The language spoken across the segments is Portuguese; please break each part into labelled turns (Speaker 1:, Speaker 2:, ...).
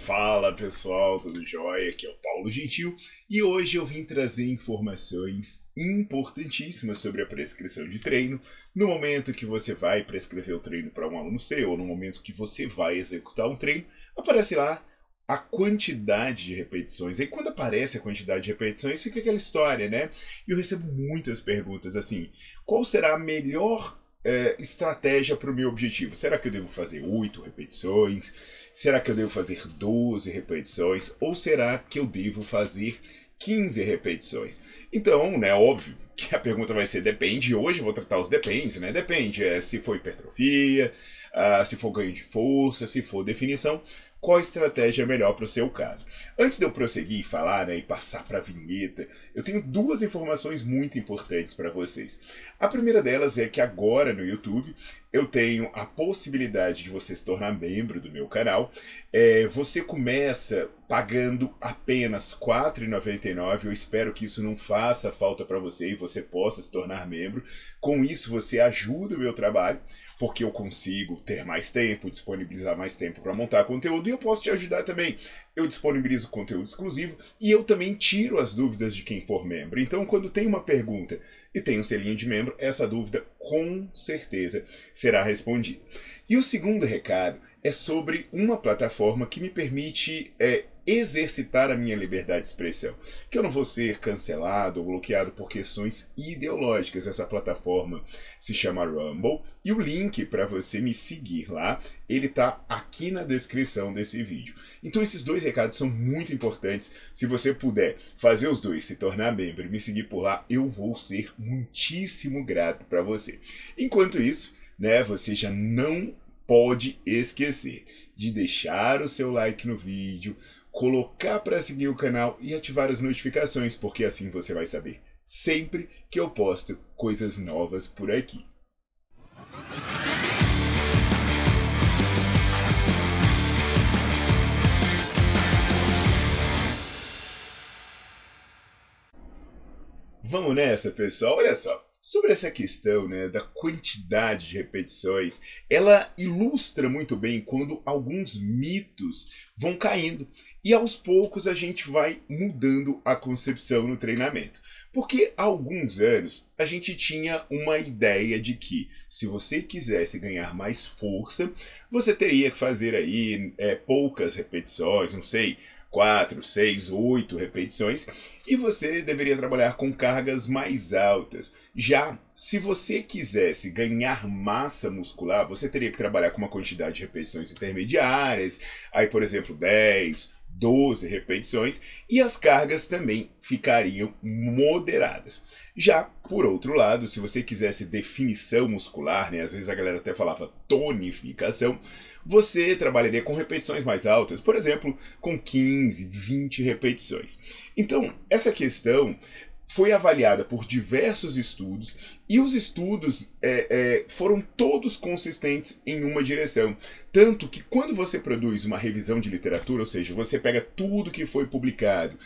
Speaker 1: Fala pessoal, tudo jóia? Aqui é o Paulo Gentil e hoje eu vim trazer informações importantíssimas sobre a prescrição de treino no momento que você vai prescrever o treino para um aluno seu ou no momento que você vai executar um treino, aparece lá a quantidade de repetições. E quando aparece a quantidade de repetições, fica aquela história, né? E eu recebo muitas perguntas assim: qual será a melhor estratégia para o meu objetivo? Será que eu devo fazer 8 repetições? Será que eu devo fazer 12 repetições? Ou será que eu devo fazer 15 repetições? Então, né, óbvio que a pergunta vai ser depende. Hoje eu vou tratar os dependes, né? Depende se for hipertrofia, se for ganho de força, se for definição. Qual estratégia é melhor para o seu caso? Antes de eu prosseguir e falar, né, e passar para a vinheta, eu tenho duas informações muito importantes para vocês. A primeira delas é que agora no YouTube eu tenho a possibilidade de você se tornar membro do meu canal. Você começa pagando apenas R$ 4,99. Eu espero que isso não faça falta para você e você possa se tornar membro. Com isso você ajuda o meu trabalho, porque eu consigo ter mais tempo, disponibilizar mais tempo para montar conteúdo, e eu posso te ajudar também. Eu disponibilizo conteúdo exclusivo e eu também tiro as dúvidas de quem for membro. Então, quando tem uma pergunta e tem um selinho de membro, essa dúvida com certeza será respondida. E o segundo recado é sobre uma plataforma que me permite exercitar a minha liberdade de expressão, que eu não vou ser cancelado ou bloqueado por questões ideológicas. Essa plataforma se chama Rumble e o link para você me seguir lá, ele está aqui na descrição desse vídeo. Então esses dois recados são muito importantes. Se você puder fazer os dois, se tornar membro e me seguir por lá, eu vou ser muitíssimo grato para você. Enquanto isso, né, você já não pode esquecer de deixar o seu like no vídeo, colocar para seguir o canal e ativar as notificações, porque assim você vai saber sempre que eu posto coisas novas por aqui. Vamos nessa, pessoal? Olha só. Sobre essa questão, né, da quantidade de repetições, ela ilustra muito bem quando alguns mitos vão caindo e aos poucos a gente vai mudando a concepção no treinamento. Porque há alguns anos a gente tinha uma ideia de que se você quisesse ganhar mais força, você teria que fazer aí poucas repetições, não sei, 4, 6, 8 repetições, e você deveria trabalhar com cargas mais altas. Já se você quisesse ganhar massa muscular, você teria que trabalhar com uma quantidade de repetições intermediárias, aí por exemplo 10, 12 repetições, e as cargas também ficariam moderadas. Já, por outro lado, se você quisesse definição muscular, né, às vezes a galera até falava tonificação, você trabalharia com repetições mais altas, por exemplo, com 15, 20 repetições. Então, essa questão foi avaliada por diversos estudos e os estudos foram todos consistentes em uma direção. Tanto que quando você produz uma revisão de literatura, ou seja, você pega tudo que foi publicado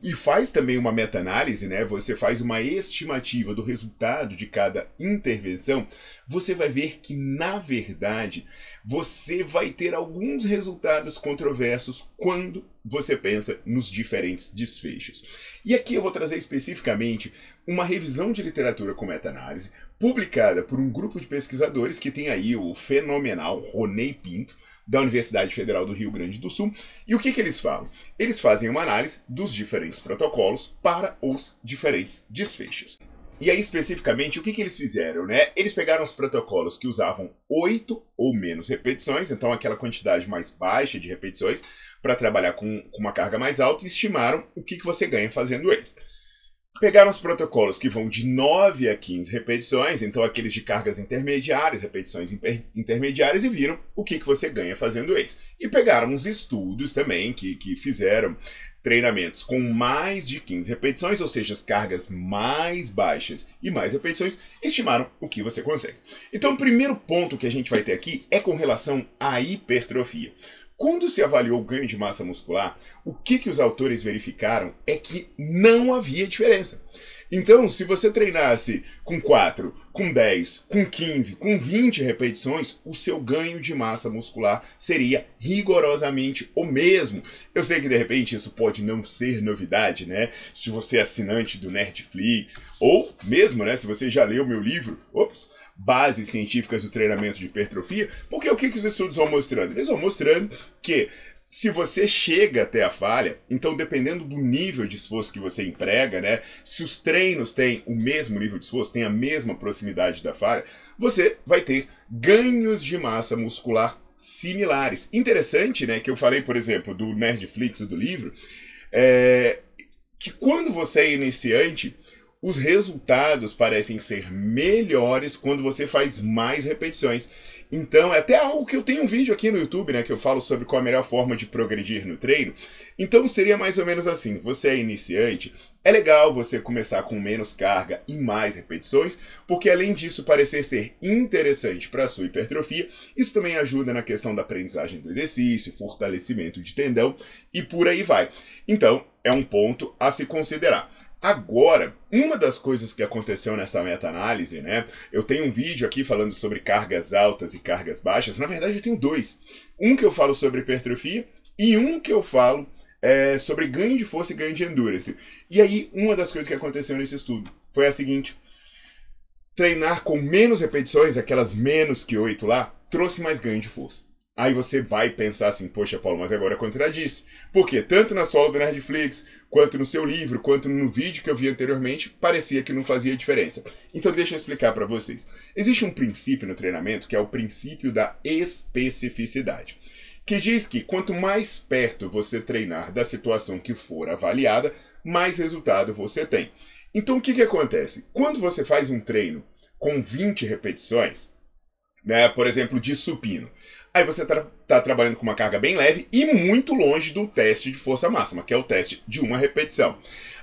Speaker 1: e faz também uma meta-análise, né? Você faz uma estimativa do resultado de cada intervenção, você vai ver que, na verdade, você vai ter alguns resultados controversos quando você pensa nos diferentes desfechos. E aqui eu vou trazer especificamente uma revisão de literatura com meta-análise, publicada por um grupo de pesquisadores que tem aí o fenomenal Ronei Pinto, da Universidade Federal do Rio Grande do Sul. E o que eles falam? Eles fazem uma análise dos diferentes protocolos para os diferentes desfechos. E aí, especificamente, o que eles fizeram, né? Eles pegaram os protocolos que usavam 8 ou menos repetições, então aquela quantidade mais baixa de repetições, para trabalhar com uma carga mais alta, e estimaram o que você ganha fazendo eles. Pegaram os protocolos que vão de 9 a 15 repetições, então aqueles de cargas intermediárias, repetições intermediárias, e viram o que você ganha fazendo eles. E pegaram uns estudos também que fizeram treinamentos com mais de 15 repetições, ou seja, as cargas mais baixas e mais repetições, estimaram o que você consegue. Então o primeiro ponto que a gente vai ter aqui é com relação à hipertrofia. Quando se avaliou o ganho de massa muscular, o que os autores verificaram é que não havia diferença. Então, se você treinasse com 4, com 10, com 15, com 20 repetições, o seu ganho de massa muscular seria rigorosamente o mesmo. Eu sei que de repente isso pode não ser novidade, né? Se você é assinante do Nerdflix, ou mesmo, né, se você já leu meu livro, Bases Científicas do Treinamento de Hipertrofia, porque o que os estudos vão mostrando? Eles vão mostrando que se você chega até a falha, então dependendo do nível de esforço que você emprega, né, se os treinos têm o mesmo nível de esforço, têm a mesma proximidade da falha, você vai ter ganhos de massa muscular similares. Interessante, né, que eu falei, por exemplo, do Nerdflix, do livro, que quando você é iniciante, os resultados parecem ser melhores quando você faz mais repetições. Então, é até algo que eu tenho um vídeo aqui no YouTube, né, que eu falo sobre qual a melhor forma de progredir no treino. Então, seria mais ou menos assim, você é iniciante, é legal você começar com menos carga e mais repetições, porque além disso parecer ser interessante para a sua hipertrofia, isso também ajuda na questão da aprendizagem do exercício, fortalecimento de tendão e por aí vai. Então, é um ponto a se considerar. Agora, uma das coisas que aconteceu nessa meta-análise, né? Eu tenho um vídeo aqui falando sobre cargas altas e cargas baixas. Na verdade, eu tenho dois. Um que eu falo sobre hipertrofia e um que eu falo sobre ganho de força e ganho de endurance. E aí, uma das coisas que aconteceu nesse estudo foi a seguinte: treinar com menos repetições, aquelas menos que 8 lá, trouxe mais ganho de força. Aí você vai pensar assim, poxa, Paulo, mas agora contradisse. Porque tanto na solo do Nerdflix, quanto no seu livro, quanto no vídeo que eu vi anteriormente, parecia que não fazia diferença. Então deixa eu explicar para vocês. Existe um princípio no treinamento que é o princípio da especificidade, que diz que quanto mais perto você treinar da situação que for avaliada, mais resultado você tem. Então o que acontece? Quando você faz um treino com 20 repetições, né, por exemplo, de supino, aí você está trabalhando com uma carga bem leve e muito longe do teste de força máxima, que é o teste de uma repetição.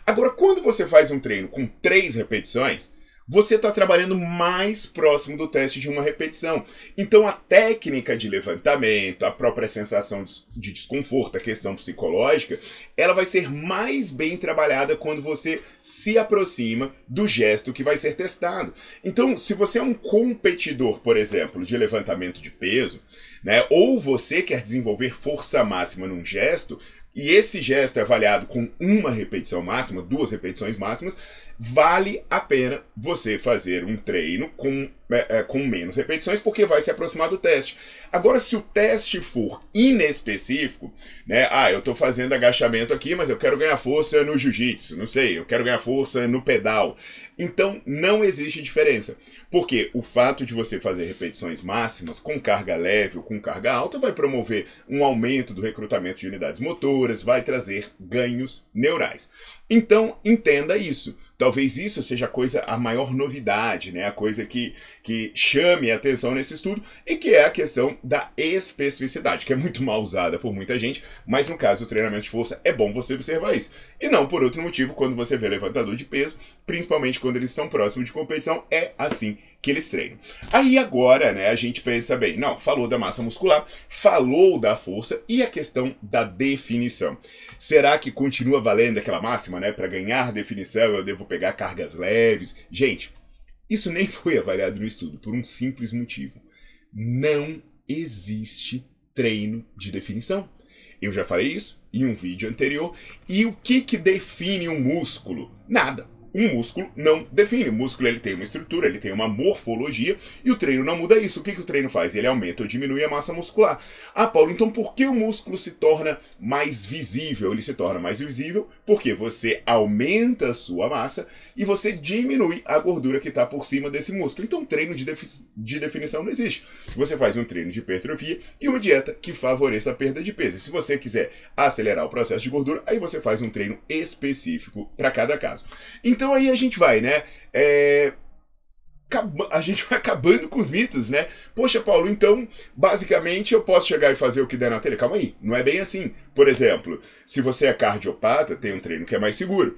Speaker 1: Agora, quando você faz um treino com 3 repetições, você está trabalhando mais próximo do teste de uma repetição. Então, a técnica de levantamento, a própria sensação de desconforto, a questão psicológica, ela vai ser mais bem trabalhada quando você se aproxima do gesto que vai ser testado. Então, se você é um competidor, por exemplo, de levantamento de peso, né, ou você quer desenvolver força máxima num gesto, e esse gesto é avaliado com uma repetição máxima, 2 repetições máximas, vale a pena você fazer um treino com menos repetições, porque vai se aproximar do teste. Agora, se o teste for inespecífico, né? Eu estou fazendo agachamento aqui, mas eu quero ganhar força no jiu-jitsu, não sei, eu quero ganhar força no pedal. Então, não existe diferença. Porque o fato de você fazer repetições máximas com carga leve ou com carga alta vai promover um aumento do recrutamento de unidades motoras, vai trazer ganhos neurais. Então, entenda isso. Talvez isso seja a maior novidade, né? A coisa que chame a atenção nesse estudo e que é a questão da especificidade, que é muito mal usada por muita gente, mas no caso do treinamento de força é bom você observar isso. E não por outro motivo, quando você vê levantador de peso, principalmente quando eles estão próximos de competição, é assim que eles treinam. Aí agora, né, a gente pensa bem, não, falou da massa muscular, falou da força e a questão da definição. Será que continua valendo aquela máxima, né? Para ganhar definição eu devo pegar cargas leves? Gente, isso nem foi avaliado no estudo por um simples motivo. Não existe treino de definição. Eu já falei isso em um vídeo anterior. E o que define um músculo? Nada. Um músculo não define. O músculo ele tem uma estrutura, ele tem uma morfologia e o treino não muda isso. O que o treino faz? Ele aumenta ou diminui a massa muscular. Paulo, então por que o músculo se torna mais visível? Ele se torna mais visível porque você aumenta a sua massa e você diminui a gordura que está por cima desse músculo. Então treino de definição não existe. Você faz um treino de hipertrofia e uma dieta que favoreça a perda de peso. E se você quiser acelerar o processo de gordura, aí você faz um treino específico para cada caso. Então aí a gente vai, né? a gente vai acabando com os mitos, né? Poxa, Paulo, então, basicamente eu posso chegar e fazer o que der na telha. Calma aí, não é bem assim. Por exemplo, se você é cardiopata, tem um treino que é mais seguro.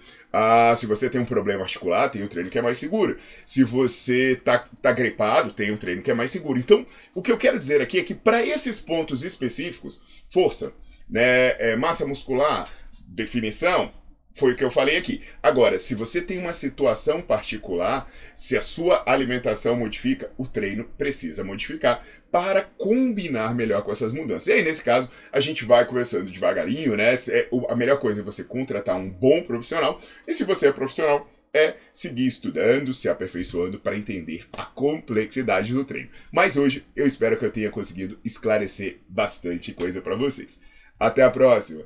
Speaker 1: Se você tem um problema articular, tem um treino que é mais seguro. Se você tá gripado, tem um treino que é mais seguro. Então, o que eu quero dizer aqui é que para esses pontos específicos, força, né, massa muscular, definição, foi o que eu falei aqui. Agora, se você tem uma situação particular, se a sua alimentação modifica, o treino precisa modificar para combinar melhor com essas mudanças. E aí, nesse caso, a gente vai conversando devagarinho, né? A melhor coisa é você contratar um bom profissional. E se você é profissional, é seguir estudando, se aperfeiçoando para entender a complexidade do treino. Mas hoje, eu espero que eu tenha conseguido esclarecer bastante coisa para vocês. Até a próxima!